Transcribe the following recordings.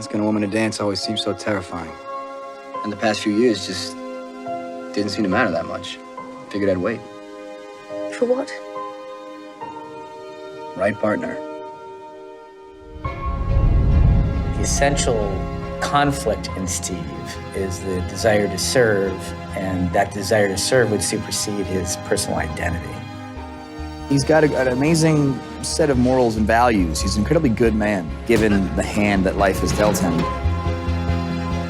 Asking a woman to dance always seems so terrifying. And the past few years just didn't seem to matter that much. Figured I'd wait. For what? Right partner. The essential conflict in Steve is the desire to serve, and that desire to serve would supersede his personal identity. He's got an amazing set of morals and values. He's an incredibly good man, given the hand that life has dealt him.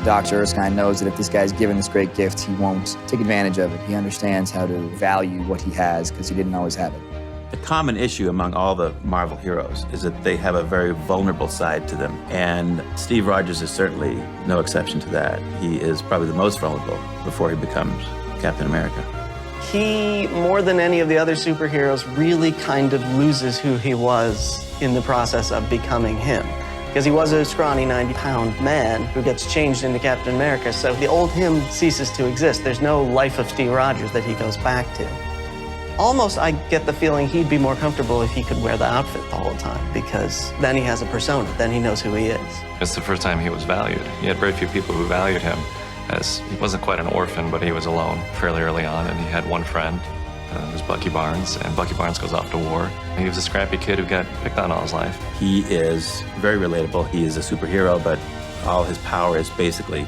Dr. Erskine knows that if this guy's given this great gift, he won't take advantage of it. He understands how to value what he has because he didn't always have it. The common issue among all the Marvel heroes is that they have a very vulnerable side to them. And Steve Roджers is certainly no exception to that. He is probably the most vulnerable before he becomes Captain America. He, more than any of the other superheroes, really kind of loses who he was in the process of becoming him. Because he was a scrawny 90-pound man who gets changed into Captain America, so the old him ceases to exist. There's no life of Steve Roджers that he goes back to. Almost, I get the feeling he'd be more comfortable if he could wear the outfit the whole time, because then he has a persona, then he knows who he is. It's the first time he was valued. He had very few people who valued him, as he wasn't quite an orphan, but he was alone fairly early on, and he had one friend. It was Bucky Barnes, and Bucky Barnes goes off to war. He was a scrappy kid who got picked on all his life. He is very relatable. He is a superhero, but all his power is basically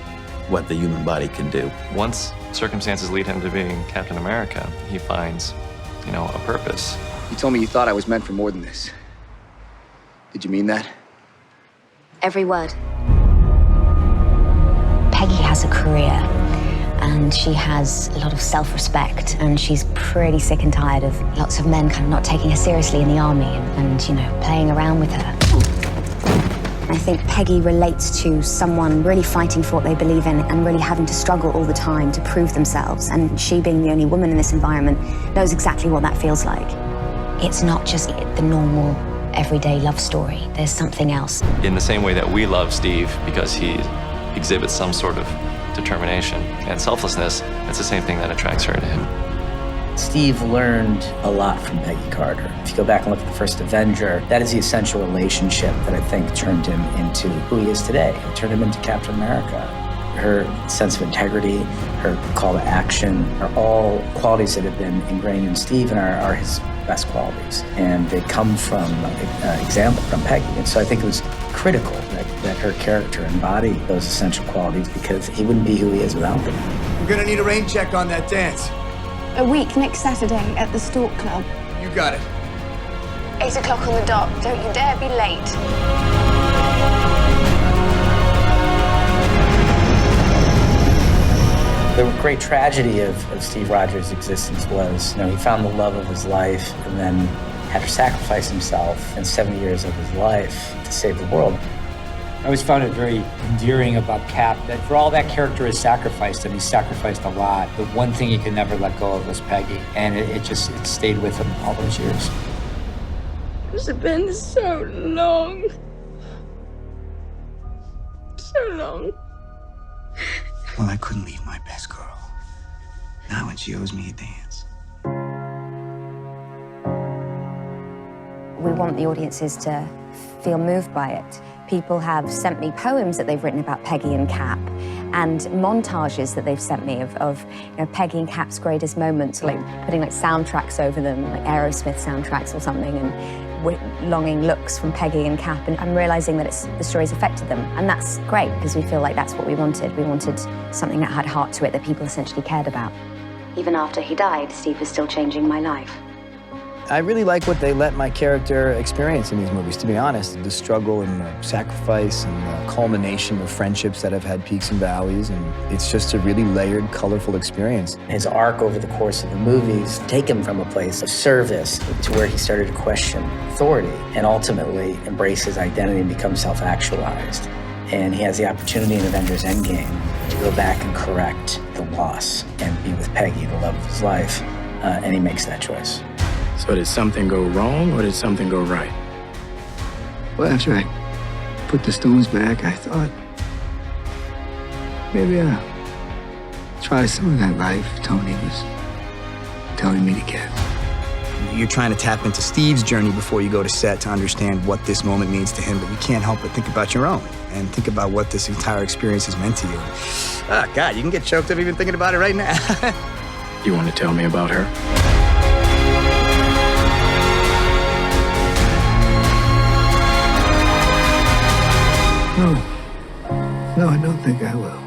what the human body can do. Once circumstances lead him to being Captain America, he finds, a purpose. You told me you thought I was meant for more than this. Did you mean that? Every word. Peggy has a career, and she has a lot of self-respect, and she's pretty sick and tired of lots of men kind of not taking her seriously in the army and playing around with her. I think Peggy relates to someone really fighting for what they believe in and really having to struggle all the time to prove themselves. And she, being the only woman in this environment, knows exactly what that feels like. It's not just the normal, everyday love story. There's something else. In the same way that we love Steve because he exhibits some sort of determination and selflessness, it's the same thing that attracts her to him. Steve learned a lot from Peggy Carter. If you go back and look at the first Avenger, that is the essential relationship that I think turned him into who he is today. It turned him into Captain America. Her sense of integrity, her call to action are all qualities that have been ingrained in Steve and are his best qualities. And they come from example from Peggy. And so I think it was critical that her character embodied those essential qualities because he wouldn't be who he is without them. We're gonna need a rain check on that dance. A week next Saturday at the Stork Club. You got it. 8 o'clock on the dot. Don't you dare be late. The great tragedy of Steve Roджers' existence was, he found the love of his life and then had to sacrifice himself in 70 years of his life to save the world. I always found it very endearing about Cap that for all that character has sacrificed, and he sacrificed a lot, the one thing he could never let go of was Peggy, and it stayed with him all those years. It's been so long. So long. Well, I couldn't leave my best girl. Not when she owes me a dance. We want the audiences to feel moved by it. People have sent me poems that they've written about Peggy and Cap, and montages that they've sent me of Peggy and Cap's greatest moments, like putting soundtracks over them, like Aerosmith soundtracks or something, and longing looks from Peggy and Cap, and I'm realizing that the story's affected them, and that's great because we feel like that's what we wanted. We wanted something that had heart to it, that people essentially cared about. Even after he died, Steve was still changing my life. I really like what they let my character experience in these movies, to be honest. The struggle and the sacrifice and the culmination of friendships that have had peaks and valleys, and it's just a really layered, colorful experience. His arc over the course of the movies take him from a place of service to where he started to question authority and ultimately embrace his identity and become self-actualized. And he has the opportunity in Avengers Endgame to go back and correct the loss and be with Peggy, the love of his life, and he makes that choice. So did something go wrong or did something go right? Well, after I put the stones back, I thought maybe I'll try some of that life Tony was telling me to get. You're trying to tap into Steve's journey before you go to set to understand what this moment means to him, but you can't help but think about your own and think about what this entire experience has meant to you. Oh, God, you can get choked up even thinking about it right now. You want to tell me about her? No, I don't think I will.